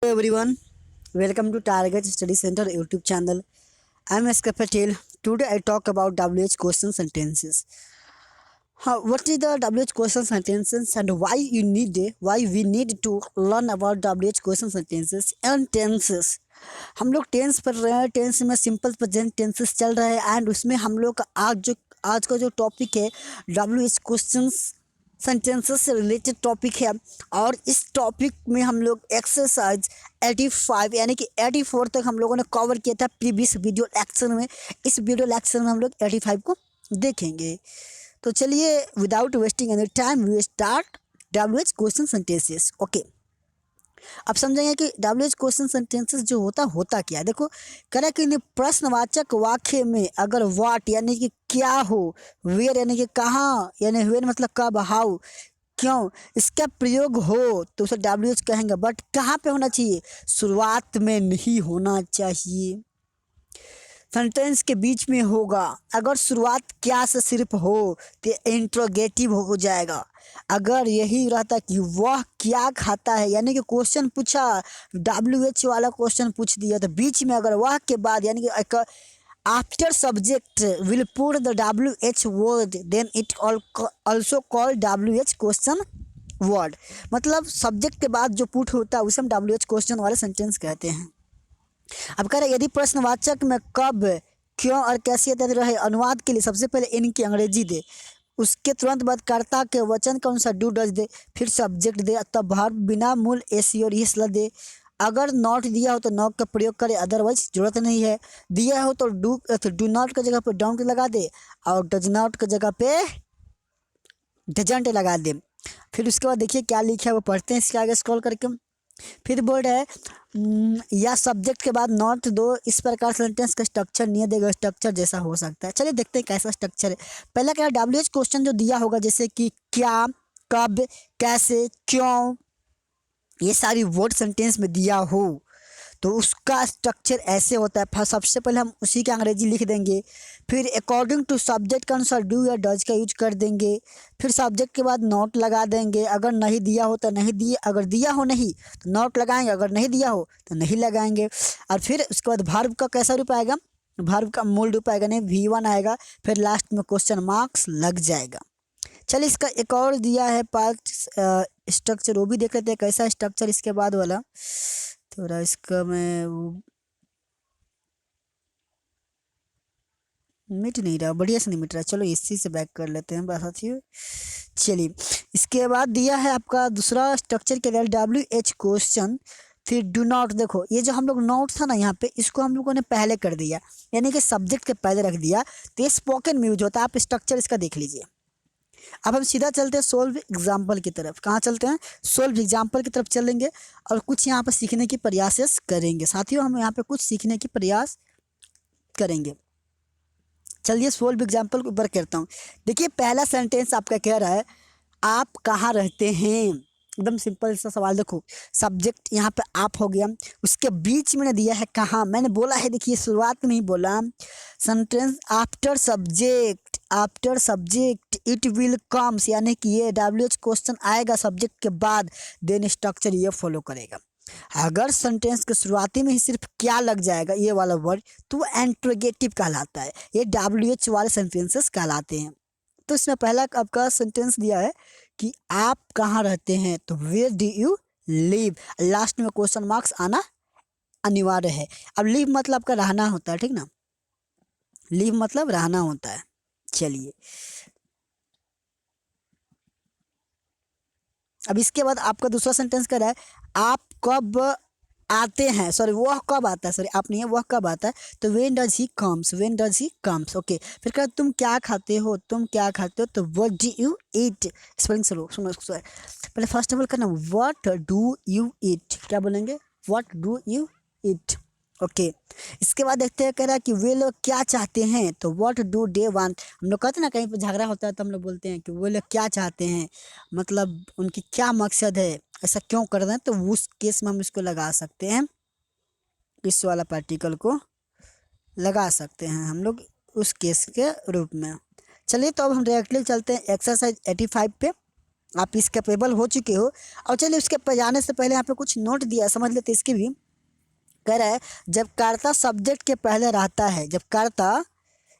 Hello everyone, welcome to Target Study Center YouTube channel. I am SK Patel. Today I talk about WH question sentences. What is the WH question sentences and why we need to learn about WH question sentences and tenses. हम लोग tense पढ़ रहे हैं। Tense में simple present tenses चल रहा है and उसमें हम लोग का आज का जो टॉपिक है WH क्वेश्चंस सेंटेंसेस से रिलेटेड टॉपिक है। और इस टॉपिक में हम लोग एक्सरसाइज 85 यानी कि 84 तक हम लोगों ने कवर किया था प्रीवियस वीडियो लेक्चर में। इस वीडियो लेक्चर में हम लोग 85 को देखेंगे। तो चलिए without wasting any time we start WH question sentences. Okay, अब समझेंगे कि WH क्वेश्चन सेंटेंसेस जो होता क्या है। देखो, करें कि प्रश्नवाचक वाक्य में अगर व्हाट यानी कि क्या हो, वेयर यानी कि कहाँ, यानी वेयर मतलब कब, हाउ क्यों, इसका प्रयोग हो तो उसे WH कहेंगे। बट कहाँ पे होना चाहिए? शुरुआत में नहीं होना चाहिए, सेंटेंस के बीच में होगा। अगर शुरुआत क्या से सिर्फ हो तो इंट्रोगेटिव हो जाएगा। अगर यही रहता कि वह क्या खाता है यानी कि क्वेश्चन पूछा, WH वाला क्वेश्चन पूछ दिया, तो बीच में अगर वह के बाद यानी कि after subject will put the WH word then it also called WH question word. मतलब सब्जेक्ट के बाद जो पुट होता है उसे हम WH क्वेश्चन वाले सेंटेंस कहते हैं। अब कह रहे यदि प्रश्नवाचक में कब, क्यों और कैसे इत्यादि रहे, अनुवाद के लिए सबसे पहले इनकी अंग्रेजी दे, उसके तुरंत बाद कर्ता के वचन के अनुसार डू डज दे, फिर सब्जेक्ट दे, तब वर्ब बिना मूल एसी और इस दे। अगर नॉट दिया हो तो नॉट का प्रयोग करे, अदरवाइज जरूरत नहीं है। दिया हो तो डू नॉट की जगह पे डोंट लगा दे और डज नॉट की जगह पे डजंट लगा दे। फिर उसके बाद देखिए क्या लिखा है, वो पढ़ते हैं इसके आगे स्क्रॉल करके। फिर वर्ड है या सब्जेक्ट के बाद नॉट दो, इस प्रकार सेंटेंस का स्ट्रक्चर नहीं देगा, स्ट्रक्चर जैसा हो सकता है। चलिए देखते हैं कैसा स्ट्रक्चर है। पहला क्या WH क्वेश्चन जो दिया होगा जैसे कि क्या, कब, कैसे, क्यों, ये सारी वर्ड सेंटेंस में दिया हो तो उसका स्ट्रक्चर ऐसे होता है। सबसे पहले हम उसी की अंग्रेजी लिख देंगे, फिर अकॉर्डिंग टू सब्जेक्ट के अनुसार डू या डज का यूज कर देंगे, फिर सब्जेक्ट के बाद नॉट लगा देंगे। अगर नहीं दिया हो तो नहीं दिए, अगर दिया हो नहीं तो नॉट लगाएंगे, अगर नहीं दिया हो तो नहीं लगाएंगे। और फिर उसके बाद वर्ब का कैसा रूप आएगा, वर्ब का मूल रूप आएगा, नहीं V1 आएगा, फिर लास्ट में क्वेश्चन मार्क्स लग जाएगा। चलिए इसका एक और दिया है पार्ट स्ट्रक्चर, वो भी देख लेते हैं कैसा स्ट्रक्चर इसके बाद वाला। थोड़ा इसका मैं वो मिट नहीं रहा, बढ़िया से नहीं मिट रहा। चलो इसी से बैक कर लेते हैं बस साथियों। चलिए इसके बाद दिया है आपका दूसरा स्ट्रक्चर के लिए WH क्वेश्चन, फिर डू नॉट। देखो ये जो हम लोग नोट था ना यहाँ पे, इसको हम लोगों ने पहले कर दिया यानी कि सब्जेक्ट के पहले रख दिया, तो ये स्पोकन में यूज होता है। आप स्ट्रक्चर इसका देख लीजिए। अब हम सीधा चलते हैं सोल्व एग्जाम्पल की तरफ। कहाँ चलते हैं? सोल्व एग्जाम्पल की तरफ चलेंगे और कुछ यहाँ पर सीखने की प्रयास करेंगे। साथियों हम यहाँ पे कुछ सीखने की प्रयास करेंगे। चलिए सोल्व एग्जाम्पल के ऊपर करता हूँ। देखिए पहला सेंटेंस आपका कह रहा है आप कहाँ रहते हैं। एकदम सिंपल सा सवाल। देखो सब्जेक्ट यहाँ पे आप हो गया, उसके बीच में दिया है कहाँ। मैंने बोला है, देखिए शुरुआत में ही बोला sentence after subject it will comes, यानी कि ये WH क्वेश्चन आएगा सब्जेक्ट के बाद, देन स्ट्रक्चर ये फॉलो करेगा। अगर सेंटेंस के शुरुआती में ही सिर्फ क्या लग जाएगा ये वाला वर्ड तो वो इंट्रोगेटिव कहलाता है, ये WH वाले सेंटेंसेस कहलाते हैं। तो इसमें पहला आपका सेंटेंस दिया है कि आप कहाँ रहते हैं, तो where do you live, last में क्वेश्चन मार्क्स आना अनिवार्य है। अब लिव मतलब आपका रहना होता है, ठीक ना, लिव मतलब रहना होता है। चलिए अब इसके बाद आपका दूसरा सेंटेंस कर रहा है आप कब आते हैं, सॉरी वह कब आता है, सॉरी आप नहीं है, वह कब आता है, तो when does he comes, when does he comes. Okay, फिर कहा तुम क्या खाते हो, तुम क्या खाते हो, तो what do you eat. Spelling सुनो सुनो इसको, पहले फर्स्ट ऑफ ऑल करना व्हाट डू यू ईट, क्या बोलेंगे, what do you eat. Okay, इसके बाद देखते हैं कह रहा है कि वे लोग क्या चाहते हैं, तो व्हाट डू दे वांट। हम लोग कहते हैं ना कहीं पर झगड़ा होता है तो हम लोग बोलते हैं कि वे लोग क्या चाहते हैं, मतलब उनकी क्या मकसद है, ऐसा क्यों कर रहे हैं, तो उस केस में हम इसको लगा सकते हैं, इस वाला पार्टिकल को लगा सकते हैं हम लोग उस केस के रूप में। चलिए तो अब हम डायरेक्टली चलते हैं एक्सरसाइज 85 पे। आप इस कैपेबल हो चुके हो। और चलिए उसके पर जाने से पहले यहाँ पे कुछ नोट दिया, समझ लेते इसकी भी। कह रहा है जब कर्ता सब्जेक्ट के पहले रहता है, जब कर्ता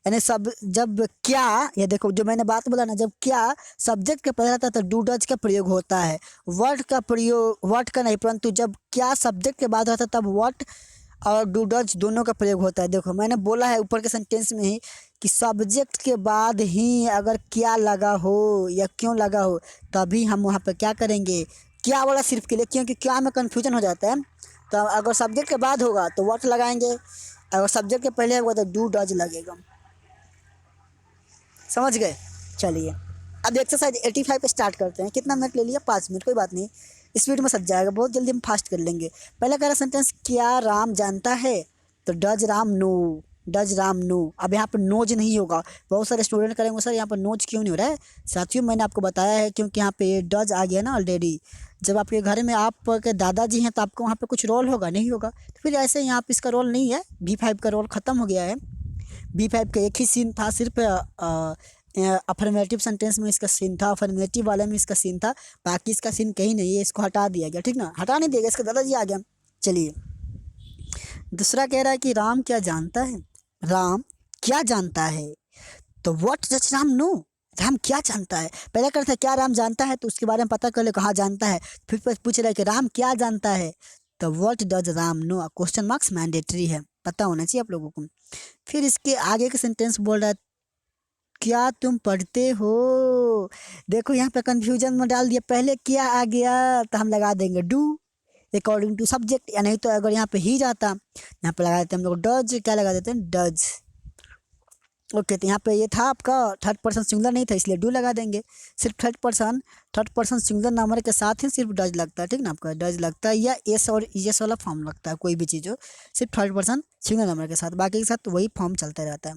यानी सब जब क्या, ये देखो जो मैंने बात बोला ना, जब क्या सब्जेक्ट के पहले रहता है तो डू डज का प्रयोग होता है। वर्ड का प्रयोग, वर्ड का नहीं, परंतु जब क्या सब्जेक्ट के बाद रहता है तब व्हाट और डू डज दोनों का प्रयोग होता है। देखो मैंने बोला है ऊपर के सेंटेंस में ही कि सब्जेक्ट के बाद ही अगर क्या लगा हो या क्यों लगा हो तभी हम वहाँ पर क्या करेंगे, क्या वाला सिर्फ के लिए, क्योंकि क्या में कन्फ्यूजन हो जाता है। तो अगर सब्जेक्ट के बाद होगा तो व्हाट लगाएंगे, अगर सब्जेक्ट के पहले होगा तो डू डज लगेगा। समझ गए? चलिए अब एक्सरसाइज 85 पे स्टार्ट करते हैं। कितना मिनट ले लिया? 5 मिनट, कोई बात नहीं, स्पीड में सज जाएगा, बहुत जल्दी हम फास्ट कर लेंगे। पहला कह रहा सेंटेंस, क्या राम जानता है? तो does Ram know, does Ram know. अब यहाँ पर नोज नहीं होगा। बहुत सारे स्टूडेंट करेंगे सर यहाँ पर नोज क्यों नहीं हो रहा है? साथियों मैंने आपको बताया है क्योंकि यहाँ पे डज आ गया ना ऑलरेडी। जब आपके घर में आपके दादाजी हैं तो आपको वहाँ पे कुछ रोल होगा, नहीं होगा? तो फिर ऐसे यहाँ पे इसका रोल नहीं है, B5 का रोल ख़त्म हो गया है। B5 का एक ही सीन था, सिर्फ अफर्मेटिव सेंटेंस में इसका सीन था, अफर्मेटिव वाले में इसका सीन था, बाकी इसका सीन कहीं नहीं है। इसको हटा दिया गया, ठीक ना, हटा नहीं दिया गया, इसका दादाजी आ गया। चलिए दूसरा कह रहा है कि राम क्या जानता है? राम क्या जानता है? तो what does Ram know? Ram क्या जानता है? पहले करता है क्या राम जानता है, तो उसके बारे में पता कर ले कहाँ जानता है। फिर पूछ रहा है कि राम क्या जानता है, तो what does Ram know, question marks mandatory है, पता होना चाहिए आप लोगों को। फिर इसके आगे का सेंटेंस बोल रहा है क्या तुम पढ़ते हो? देखो यहाँ पे कंफ्यूजन में डाल दिया, पहले क्या आ गया तो हम लगा देंगे डू अकॉर्डिंग टू सब्जेक्ट, या नहीं तो अगर यहाँ पे ही जाता यहाँ पे लगा देते हम लोग डज, क्या लगा देते हैं डज। ओके तो यहाँ पे ये था आपका थर्ड पर्सन सिंगुलर नहीं था इसलिए डू लगा देंगे। सिर्फ थर्ड पर्सन सिंगुलर नंबर के साथ ही सिर्फ डज लगता है, ठीक ना, आपका डज लगता है या एस और एस वाला फॉर्म लगता है, कोई भी चीज़ हो सिर्फ थर्ड पर्सन सिंगुलर नंबर के साथ, बाकी के साथ वही फॉर्म चलता रहता है।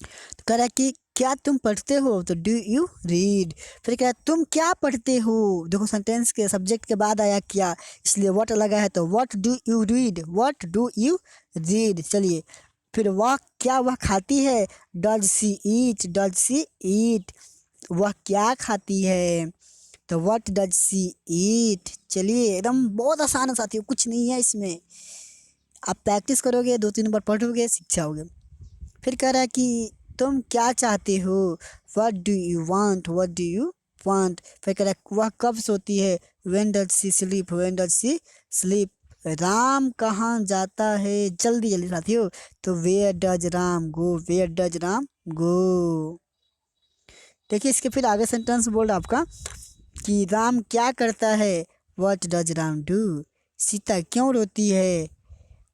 तो कह रहा है कि क्या तुम पढ़ते हो, तो डू यू रीड। फिर कह रहा है तुम क्या पढ़ते हो, देखो सेंटेंस के सब्जेक्ट के बाद आया क्या, इसलिए व्हाट लगा है, तो what do you read, what do you read. चलिए फिर वह क्या वह खाती है, does she eat, does she ईट, वह क्या खाती है, तो व्हाट डज सी ईट। चलिए एकदम बहुत आसान है साथियों, कुछ नहीं है इसमें, आप प्रैक्टिस करोगे 2-3 बार पढ़ोगे सीख जाओगे। फिर कह रहा है कि तुम क्या चाहते हो, what do you want, what do you want. फिर कह रहा है वह कब सोती है, when does she sleep, when does she sleep. Ram कहाँ जाता है, जल्दी जल्दी साथियों, तो where does Ram go, where does Ram go. देखिए इसके फिर आगे सेंटेंस बोल रहा आपका कि राम क्या करता है, what does Ram do. Sita क्यों रोती है,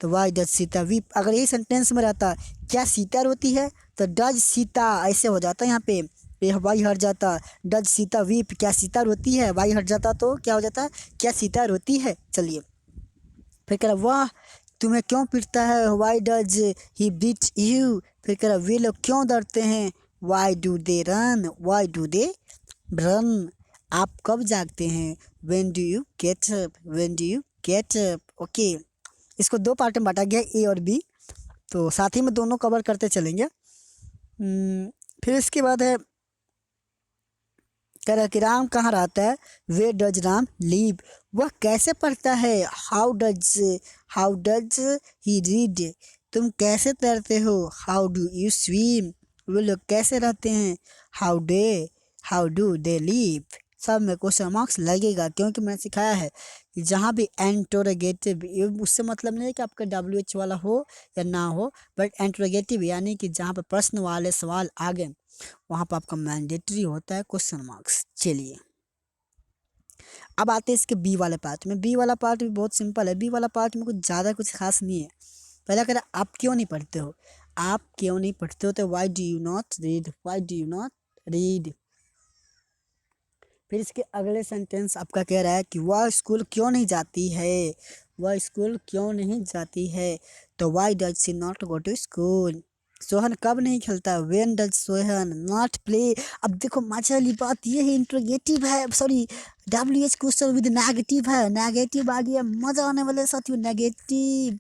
तो वाई डज सीता वीप। अगर यही सेंटेंस में रहता क्या सीता रोती है, तो डज सीता ऐसे हो जाता यहाँ पे वाई हट जाता, डज सीता वीप, क्या सीता रोती है, वाई हट जाता तो क्या हो जाता, क्या सीता रोती है। चलिए फिर कह रहा वाह तुम्हें क्यों पीटता है, why does he beat you. फिर कह रहा वे लोग क्यों डरते हैं, why do they run, why do they run. आप कब जागते हैं, when do you get up, when do you get up. Okay इसको 2 पार्ट में बांटा गया, ए और बी, तो साथ ही में दोनों कवर करते चलेंगे। फिर इसके बाद है कह रहा है कि राम कहाँ रहता है, वे डज राम लीव। वह कैसे पढ़ता है, हाउ डज ही रीड। तुम कैसे तैरते हो, हाउ डू यू स्विम। वे लोग कैसे रहते हैं, हाउ डू दे लिव। सब में क्वेश्चन मार्क्स लगेगा क्योंकि मैंने सिखाया है कि जहाँ भी इंटरोगेटिव, उससे मतलब नहीं है कि आपका WH वाला हो या ना हो, बट इंटरोगेटिव यानी कि जहाँ पर प्रश्न वाले सवाल आ गए वहाँ पर आपका मैंडेटरी होता है क्वेश्चन मार्क्स। चलिए अब आते हैं इसके बी वाले पार्ट में। बी वाला पार्ट भी बहुत सिंपल है, बी वाला पार्ट में कुछ ज़्यादा कुछ खास नहीं है। पहला कह रहा आप क्यों नहीं पढ़ते हो, आप क्यों नहीं पढ़ते हो, तो why do you not read, why do you not read. फिर इसके अगले सेंटेंस आपका कह रहा है कि वह स्कूल क्यों नहीं जाती है, वह स्कूल क्यों नहीं जाती है, तो why does she not go to school. Sohan कब नहीं खेलता, when does Sohan not play. अब देखो मजा वाली बात ये है, इंट्रोगेटिव है, sorry WH question with negative है, नेगेटिव आ गया, मजा आने वाले साथियों, नेगेटिव।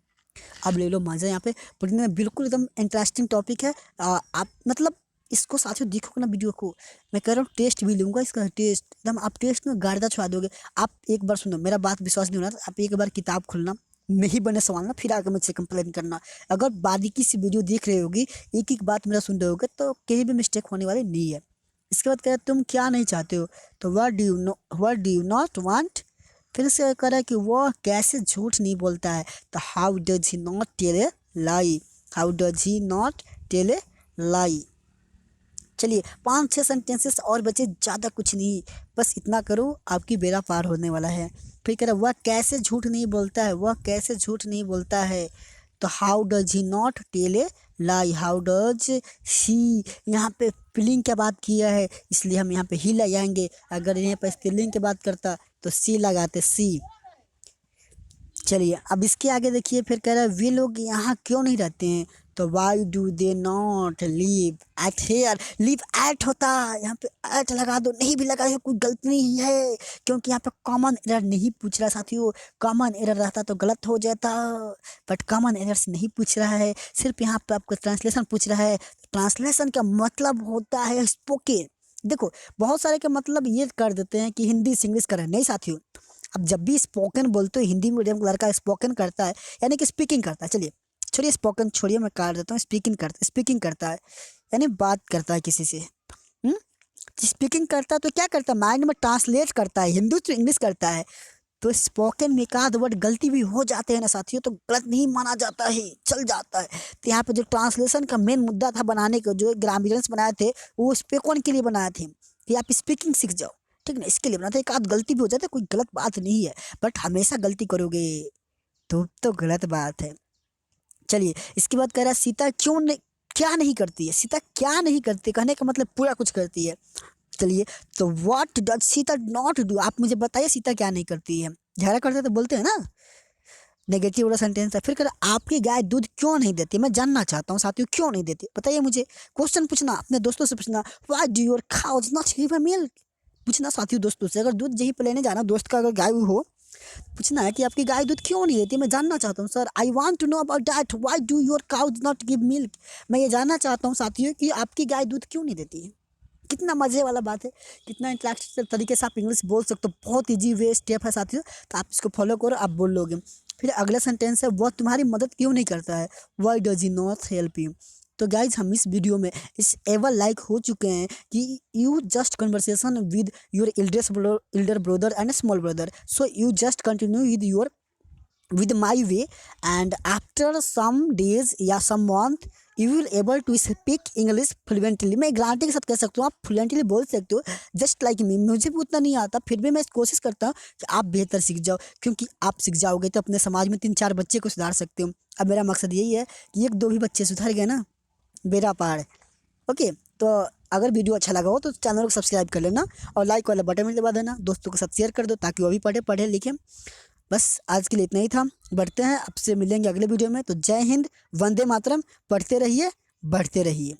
अब ले लो मजा यहाँ पे पढ़ने में, बिल्कुल एकदम इंटरेस्टिंग टॉपिक है। आप मतलब इसको साथियों देखोगे ना वीडियो को, मैं कह रहा हूँ टेस्ट भी लूँगा इसका टेस्ट, एकदम आप टेस्ट में गर्दा छुड़ा दोगे। आप एक बार सुनो, मेरा बात विश्वास नहीं हो रहा तो आप एक बार किताब खोलना, नहीं बने सवाल ना, फिर आगे मुझसे कंप्लेन करना। अगर बारीकी से वीडियो देख रहे होगी, एक एक बात मेरा सुन रहे होगे, तो कहीं भी मिस्टेक होने वाली नहीं है। इसके बाद कह रहा है तुम क्या नहीं चाहते हो, तो what do you not want. फिर से कह रहा है कि वह कैसे झूठ नहीं बोलता है, तो how does he not tell a lie, how does he not tell a lie. चलिए 5-6 सेंटेंसेस और बचे, ज़्यादा कुछ नहीं, बस इतना करो आपकी बेड़ा पार होने वाला है। फिर कह रहा है वह कैसे झूठ नहीं बोलता है, वह कैसे झूठ नहीं बोलता है, तो how does he not tell a lie, how does he. यहाँ पे पुल्लिंग की बात किया है इसलिए हम यहाँ पे ही लगाएंगे, अगर यहाँ पे स्त्रीलिंग की बात करता तो सी लगाते, सी। चलिए अब इसके आगे देखिए, फिर कह रहा है वे लोग यहाँ क्यों नहीं रहते हैं, तो why do they not live at here. Live at होता है, यहाँ पे एट लगा दो, नहीं भी लगा कोई गलती नहीं है, क्योंकि यहाँ पे कॉमन एरर नहीं पूछ रहा साथियों। कॉमन एरर रहता तो गलत हो जाता, बट कॉमन एरर से नहीं पूछ रहा है, सिर्फ यहाँ पे आपको ट्रांसलेशन पूछ रहा है। ट्रांसलेशन का मतलब होता है स्पोकन। देखो बहुत सारे के मतलब ये कर देते हैं कि हिंदी से इंग्लिश करें, नहीं साथियों। अब जब भी स्पोकन बोलते हो, हिंदी मीडियम का लड़का स्पोकन करता है यानी कि स्पीकिंग करता है। चलिए छोड़िए स्पोकन, छोड़िए मैं काट देता हूँ, स्पीकिंग करता है यानी बात करता है किसी से। स्पीकिंग करता है तो क्या करता है, माइंड में ट्रांसलेट करता है, हिंदी टू इंग्लिश करता है। तो स्पोकन में एक आध वर्ड गलती भी हो जाते हैं ना साथियों, तो गलत नहीं माना जाता है, चल जाता है। तो यहाँ पे जो ट्रांसलेशन का मेन मुद्दा था बनाने का, जो ग्रामीणस बनाए थे वो स्पोकन के लिए बनाए थे कि आप स्पीकिंग सीख जाओ, ठीक ना, इसके लिए बनाते। एक आध गलती भी हो जाता है, कोई गलत बात नहीं है, बट हमेशा गलती करोगे तो गलत बात है। चलिए इसके बाद कह रहा है सीता क्यों नहीं, क्या नहीं करती है, सीता क्या नहीं करती, कहने का मतलब पूरा कुछ करती है। चलिए तो what does Sita not do, आप मुझे बताइए सीता क्या नहीं करती है। झगड़ा करते तो बोलते हैं ना, नेगेटिव वाला सेंटेंस है। फिर कर आपकी गाय दूध क्यों नहीं देती, मैं जानना चाहता हूँ साथियों क्यों नहीं देती, बताइए मुझे। क्वेश्चन पूछना अपने दोस्तों से, पूछना why do your cows not give milk, पूछना साथियों दोस्तों से। अगर दूध यहीं पर लेने जाना, दोस्त का अगर गाय हो, पूछना है कि आपकी गाय दूध क्यों नहीं देती, मैं जानना चाहता हूँ sir, I want to know about that, why do your cows not give milk. मैं ये जानना चाहता हूँ साथियों कि आपकी गाय दूध क्यों नहीं देती है। कितना मज़े वाला बात है, कितना इंटरेक्टिव तरीके से आप इंग्लिश बोल सकते हो, बहुत ईजी वे स्टेप है साथियों, तो आप इसको फॉलो करो, आप बोल लोगे। फिर अगला सेंटेंस है वह तुम्हारी मदद क्यों नहीं करता है, why does he not help you. तो गाइज हम इस वीडियो में इस एवर लाइक हो चुके हैं कि you just conversation with your Elder brother and small brother, so you just continue with your with my way, and after some days या some month you will able to speak English fluently। मैं guarantee के साथ कह सकता हूँ आप fluently बोल सकते हो, जस्ट लाइक मी। मुझे भी उतना नहीं आता, फिर भी मैं कोशिश करता हूँ कि आप बेहतर सीख जाओ, क्योंकि आप सीख जाओगे तो अपने समाज में 3-4 बच्चे को सुधार सकते हो। अब मेरा मकसद यही है कि 1-2 भी बच्चे सुधर गए ना, बेड़ा पार। ओके, तो अगर वीडियो अच्छा लगा हो तो चैनल को सब्सक्राइब कर लेना और लाइक वाला बटन में दबा देना, दोस्तों के साथ शेयर कर दो ताकि वो भी पढ़े लिखें। बस आज के लिए इतना ही था, बढ़ते हैं, आपसे मिलेंगे अगले वीडियो में। तो जय हिंद, वंदे मातरम, पढ़ते रहिए, बढ़ते रहिए।